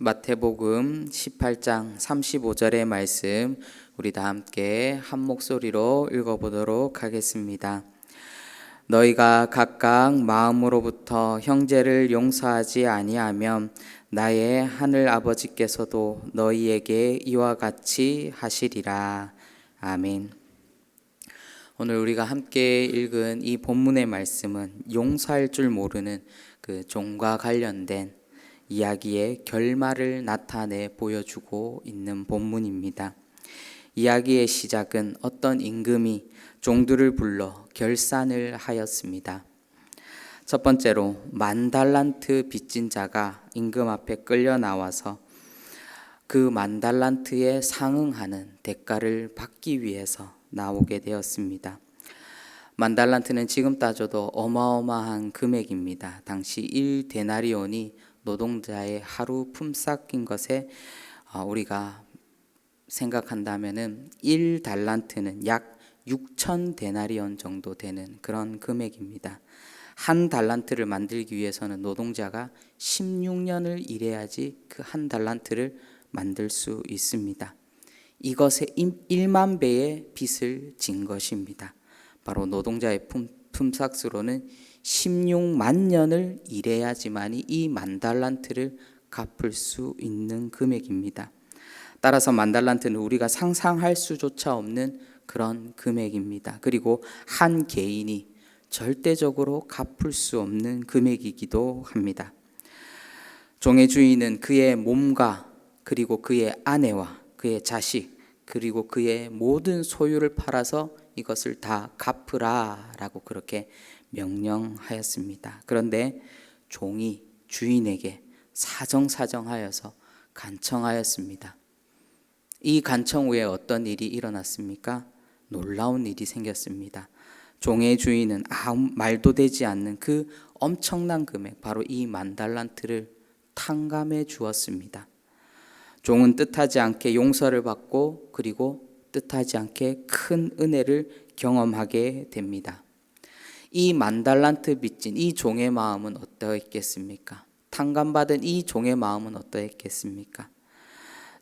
마태복음 18장 35절의 말씀 우리 다 함께 한 목소리로 읽어보도록 하겠습니다. 너희가 각각 마음으로부터 형제를 용서하지 아니하면 나의 하늘 아버지께서도 너희에게 이와 같이 하시리라. 아멘. 오늘 우리가 함께 읽은 이 본문의 말씀은 용서할 줄 모르는 그 종과 관련된 이야기의 결말을 나타내 보여주고 있는 본문입니다. 이야기의 시작은 어떤 임금이 종들을 불러 결산을 하였습니다. 첫 번째로 10,000달란트 빚진 자가 임금 앞에 끌려 나와서 그 10,000달란트에 상응하는 대가를 받기 위해서 나오게 되었습니다. 10,000달란트는 지금 따져도 어마어마한 금액입니다. 당시 1데나리온이 노동자의 하루 품삯인 것에 우리가 생각한다면은 1달란트는 약 6,000데나리온 정도 되는 그런 금액입니다. 한 달란트를 만들기 위해서는 노동자가 16년을 일해야지 그 한 달란트를 만들 수 있습니다. 이것의 1만 배의 빚을 진 것입니다. 바로 노동자의 품삯으로는 16만 년을 일해야지만이 이 10,000달란트를 갚을 수 있는 금액입니다. 따라서 10,000달란트는 우리가 상상할 수조차 없는 그런 금액입니다. 그리고 한 개인이 절대적으로 갚을 수 없는 금액이기도 합니다. 종의 주인은 그의 몸과 그리고 그의 아내와 그의 자식 그리고 그의 모든 소유를 팔아서 이것을 다 갚으라 라고 그렇게 명령하였습니다. 그런데 종이 주인에게 사정하여서 간청하였습니다. 이 간청 후에 어떤 일이 일어났습니까? 놀라운 일이 생겼습니다. 종의 주인은 아무 말도 되지 않는 그 엄청난 금액, 바로 이 10,000달란트를 탕감해 주었습니다. 종은 뜻하지 않게 용서를 받고 그리고 뜻하지 않게 큰 은혜를 경험하게 됩니다. 이 10,000달란트 빚진 이 종의 마음은 어떠했겠습니까? 탕감받은 이 종의 마음은 어떠했겠습니까?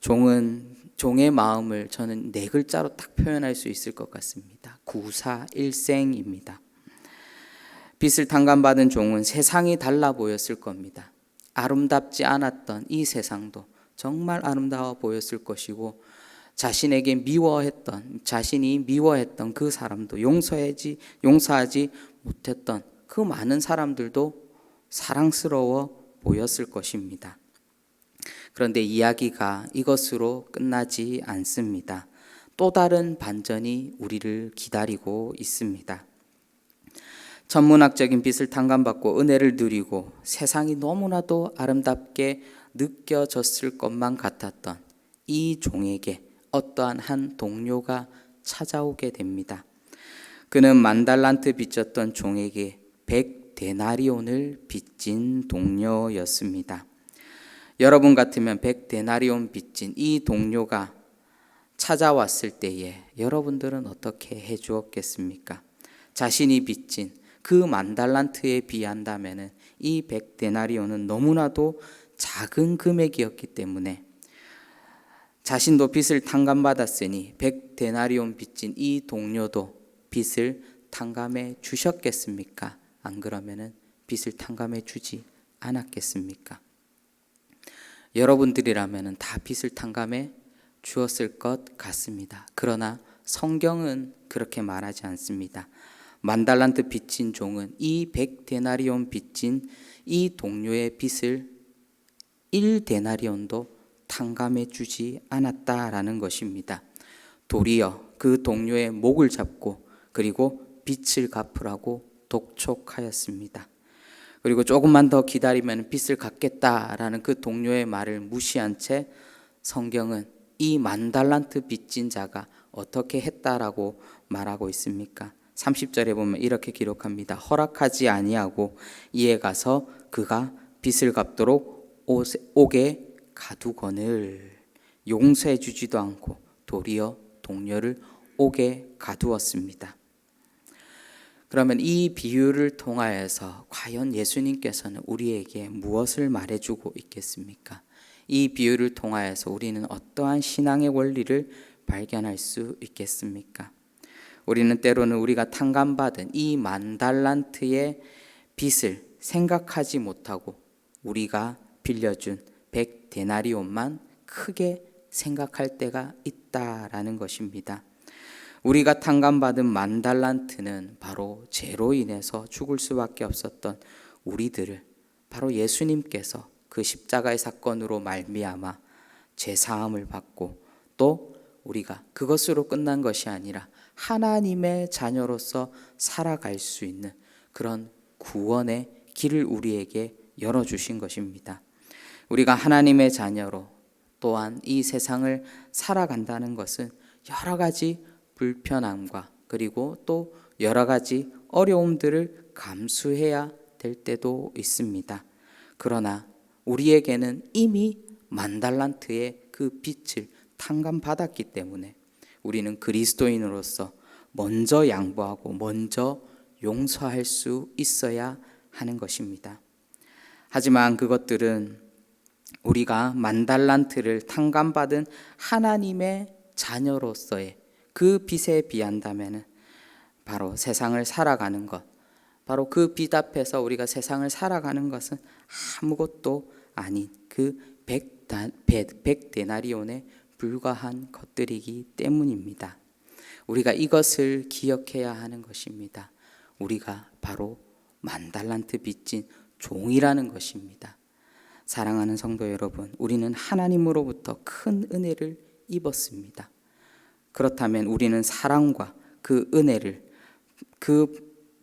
종의 마음을 저는 네 글자로 딱 표현할 수 있을 것 같습니다. 구사일생입니다. 빚을 탕감받은 종은 세상이 달라 보였을 겁니다. 아름답지 않았던 이 세상도 정말 아름다워 보였을 것이고 자신이 미워했던 그 사람도 용서하지 못했던 그 많은 사람들도 사랑스러워 보였을 것입니다. 그런데 이야기가 이것으로 끝나지 않습니다. 또 다른 반전이 우리를 기다리고 있습니다. 천문학적인 빚을 탕감받고 은혜를 누리고 세상이 너무나도 아름답게 느껴졌을 것만 같았던 이 종에게 어떠한 한 동료가 찾아오게 됩니다. 그는 10,000달란트 빚졌던 종에게 100데나리온을 빚진 동료였습니다. 여러분 같으면 100데나리온 빚진 이 동료가 찾아왔을 때에 여러분들은 어떻게 해 주었겠습니까? 자신이 빚진 그 10,000달란트에 비한다면 이 100데나리온은 너무나도 작은 금액이었기 때문에 자신도 빚을 탕감받았으니 100데나리온 빚진 이 동료도 빚을 탕감해 주셨겠습니까? 안 그러면은 빚을 탕감해 주지 않았겠습니까? 여러분들이라면은 다 빚을 탕감해 주었을 것 같습니다. 그러나 성경은 그렇게 말하지 않습니다. 10,000달란트 빚진 종은 이 100데나리온 빚진 이 동료의 빚을 1데나리온도 탕감해 주지 않았다라는 것입니다. 도리어 그 동료의 목을 잡고 그리고 빚을 갚으라고 독촉하였습니다. 그리고 조금만 더 기다리면 빚을 갚겠다라는 그 동료의 말을 무시한 채 성경은 이 10,000달란트 빚진 자가 어떻게 했다라고 말하고 있습니까? 30절에 보면 이렇게 기록합니다. 허락하지 아니하고 이에 가서 그가 빚을 갚도록 옥에 가두거늘. 용서해 주지도 않고 도리어 동료를 옥에 가두었습니다. 그러면 이 비유를 통하여서 과연 예수님께서는 우리에게 무엇을 말해주고 있겠습니까? 이 비유를 통하여서 우리는 어떠한 신앙의 원리를 발견할 수 있겠습니까? 우리는 때로는 우리가 탕감받은 이 10,000달란트의 빚을 생각하지 못하고 우리가 빌려준 100데나리온만 크게 생각할 때가 있다라는 것입니다. 우리가 탕감받은 10,000달란트는 바로 죄로 인해서 죽을 수밖에 없었던 우리들을 바로 예수님께서 그 십자가의 사건으로 말미암아 죄 사함을 받고 또 우리가 그것으로 끝난 것이 아니라 하나님의 자녀로서 살아갈 수 있는 그런 구원의 길을 우리에게 열어주신 것입니다. 우리가 하나님의 자녀로 또한 이 세상을 살아간다는 것은 여러 가지 불편함과 그리고 또 여러 가지 어려움들을 감수해야 될 때도 있습니다. 그러나 우리에게는 이미 10,000달란트의 그 빚을 탕감받았기 때문에 우리는 그리스도인으로서 먼저 양보하고 먼저 용서할 수 있어야 하는 것입니다. 하지만 그것들은 우리가 10,000달란트를 탕감받은 하나님의 자녀로서의 그 빚에 비한다면 바로 세상을 살아가는 것, 바로 그 빚 앞에서 우리가 세상을 살아가는 것은 아무것도 아닌 그 100데나리온에 불과한 것들이기 때문입니다. 우리가 이것을 기억해야 하는 것입니다. 우리가 바로 10,000달란트 빚진 종이라는 것입니다. 사랑하는 성도 여러분, 우리는 하나님으로부터 큰 은혜를 입었습니다. 그렇다면 우리는 사랑과 그 은혜를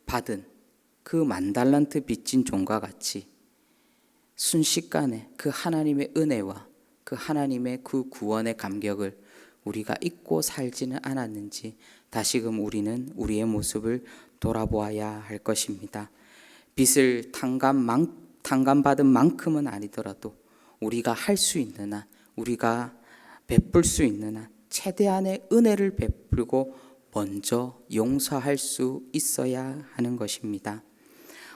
받은 그 10,000달란트 빚진 종과 같이 순식간에 그 하나님의 은혜와 그 하나님의 그 구원의 감격을 우리가 잊고 살지는 않았는지 다시금 우리는 우리의 모습을 돌아보아야 할 것입니다. 빚을 탕감받은 만큼은 아니더라도 우리가 할 수 있는 한, 우리가 베풀 수 있는 한 최대한의 은혜를 베풀고 먼저 용서할 수 있어야 하는 것입니다.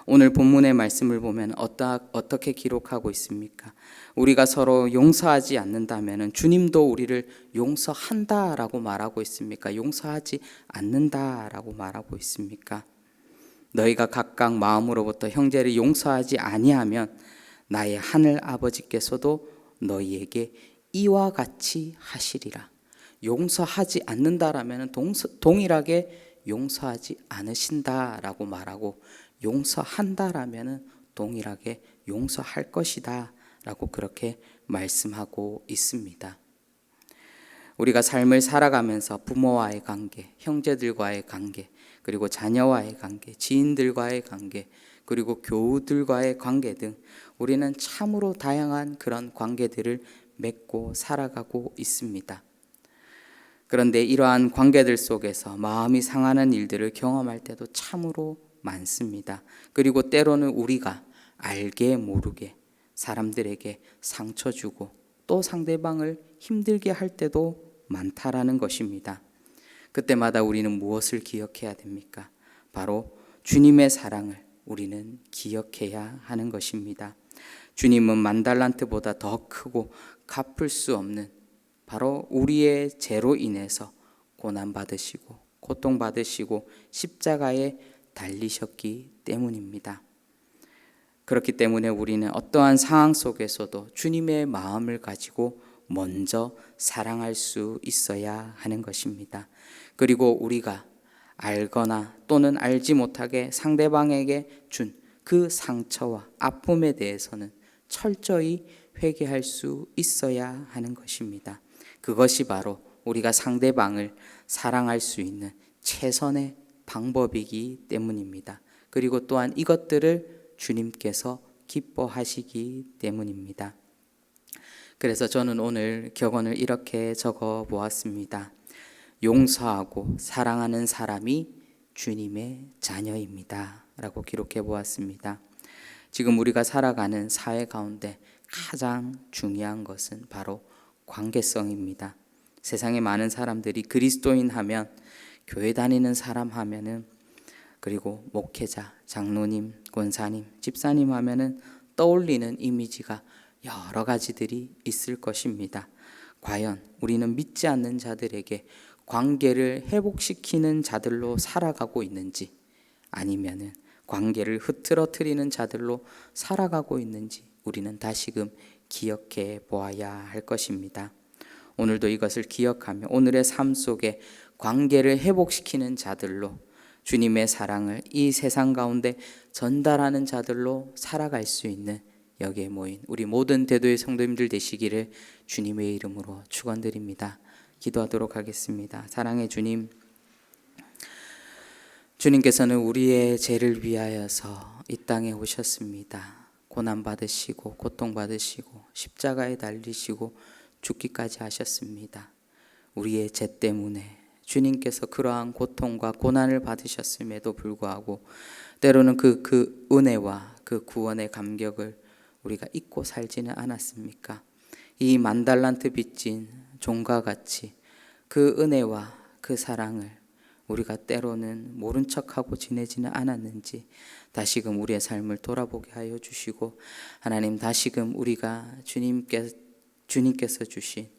오늘 본문의 말씀을 보면 어떻게 기록하고 있습니까? 우리가 서로 용서하지 않는다면 주님도 우리를 용서한다라고 말하고 있습니까? 용서하지 않는다라고 말하고 있습니까? 너희가 각각 마음으로부터 형제를 용서하지 아니하면 나의 하늘 아버지께서도 너희에게 이와 같이 하시리라. 용서하지 않는다라면 동일하게 용서하지 않으신다라고 말하고 용서한다라면 동일하게 용서할 것이다 라고 그렇게 말씀하고 있습니다. 우리가 삶을 살아가면서 부모와의 관계, 형제들과의 관계, 그리고 자녀와의 관계, 지인들과의 관계, 그리고 교우들과의 관계 등 우리는 참으로 다양한 그런 관계들을 맺고 살아가고 있습니다. 그런데 이러한 관계들 속에서 마음이 상하는 일들을 경험할 때도 참으로 많습니다. 그리고 때로는 우리가 알게 모르게 사람들에게 상처 주고 또 상대방을 힘들게 할 때도 많다라는 것입니다. 그때마다 우리는 무엇을 기억해야 됩니까? 바로 주님의 사랑을 우리는 기억해야 하는 것입니다. 주님은 10,000달란트보다 더 크고 갚을 수 없는 바로 우리의 죄로 인해서 고난받으시고 고통받으시고 십자가에 달리셨기 때문입니다. 그렇기 때문에 우리는 어떠한 상황 속에서도 주님의 마음을 가지고 먼저 사랑할 수 있어야 하는 것입니다. 그리고 우리가 알거나 또는 알지 못하게 상대방에게 준 그 상처와 아픔에 대해서는 철저히 회개할 수 있어야 하는 것입니다. 그것이 바로 우리가 상대방을 사랑할 수 있는 최선의 방법이기 때문입니다. 그리고 또한 이것들을 주님께서 기뻐하시기 때문입니다. 그래서 저는 오늘 격언을 이렇게 적어 보았습니다. 용서하고 사랑하는 사람이 주님의 자녀입니다 라고 기록해 보았습니다. 지금 우리가 살아가는 사회 가운데 가장 중요한 것은 바로 관계성입니다. 세상에 많은 사람들이 그리스도인 하면, 교회 다니는 사람 하면은, 그리고 목회자, 장로님, 권사님, 집사님 하면은 떠올리는 이미지가 여러 가지들이 있을 것입니다. 과연 우리는 믿지 않는 자들에게 관계를 회복시키는 자들로 살아가고 있는지, 아니면은 관계를 흐트러뜨리는 자들로 살아가고 있는지 우리는 다시금 기억해 보아야 할 것입니다. 오늘도 이것을 기억하며 오늘의 삶 속에 관계를 회복시키는 자들로, 주님의 사랑을 이 세상 가운데 전달하는 자들로 살아갈 수 있는 여기에 모인 우리 모든 대도의 성도님들 되시기를 주님의 이름으로 축원드립니다. 기도하도록 하겠습니다. 사랑의 주님, 주님께서는 우리의 죄를 위하여서 이 땅에 오셨습니다. 고난 받으시고 고통 받으시고 십자가에 달리시고 죽기까지 하셨습니다. 우리의 죄 때문에 주님께서 그러한 고통과 고난을 받으셨음에도 불구하고 때로는 그 은혜와 그 구원의 감격을 우리가 잊고 살지는 않았습니까? 이 만달란트 빚진 종과 같이 그 은혜와 그 사랑을 우리가 때로는 모른 척하고 지내지는 않았는지 다시금 우리의 삶을 돌아보게 하여 주시고, 하나님 다시금 우리가 주님께서 주신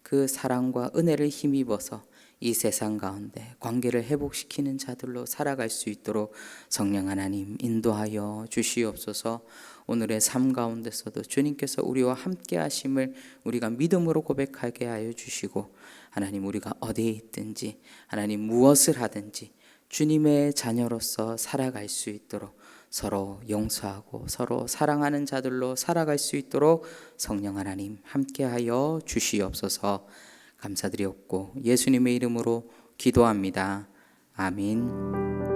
그 사랑과 은혜를 힘입어서 이 세상 가운데 관계를 회복시키는 자들로 살아갈 수 있도록 성령 하나님 인도하여 주시옵소서. 오늘의 삶 가운데서도 주님께서 우리와 함께 하심을 우리가 믿음으로 고백하게 하여 주시고, 하나님 우리가 어디에 있든지 하나님 무엇을 하든지 주님의 자녀로서 살아갈 수 있도록 서로 용서하고 서로 사랑하는 자들로 살아갈 수 있도록 성령 하나님 함께하여 주시옵소서. 감사드리옵고 예수님의 이름으로 기도합니다. 아멘.